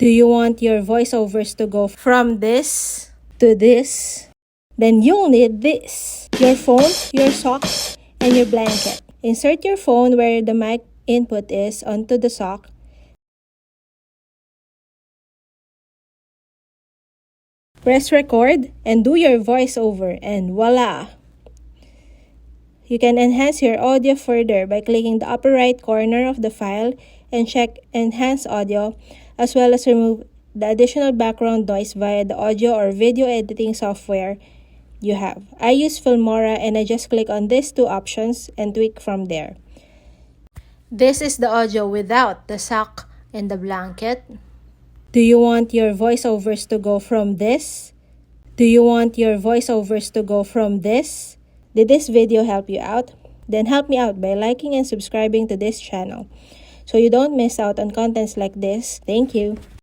Do you want your voiceovers to go from this to this? Then you'll need this: your phone, your sock, and your blanket. Insert your phone where the mic input is onto the sock. Press record and do your voiceover, and voila! You can enhance your audio further by clicking the upper right corner of the file and check Enhance Audio, as well as remove the additional background noise via the audio or video editing software you have. I use Filmora and I just click on these two options and tweak from there. This is the audio without the sock and the blanket. Do you want your voiceovers to go from this? Do you want your voiceovers to go from this? Did this video help you out? Then help me out by liking and subscribing to this channel so you don't miss out on contents like this. Thank you.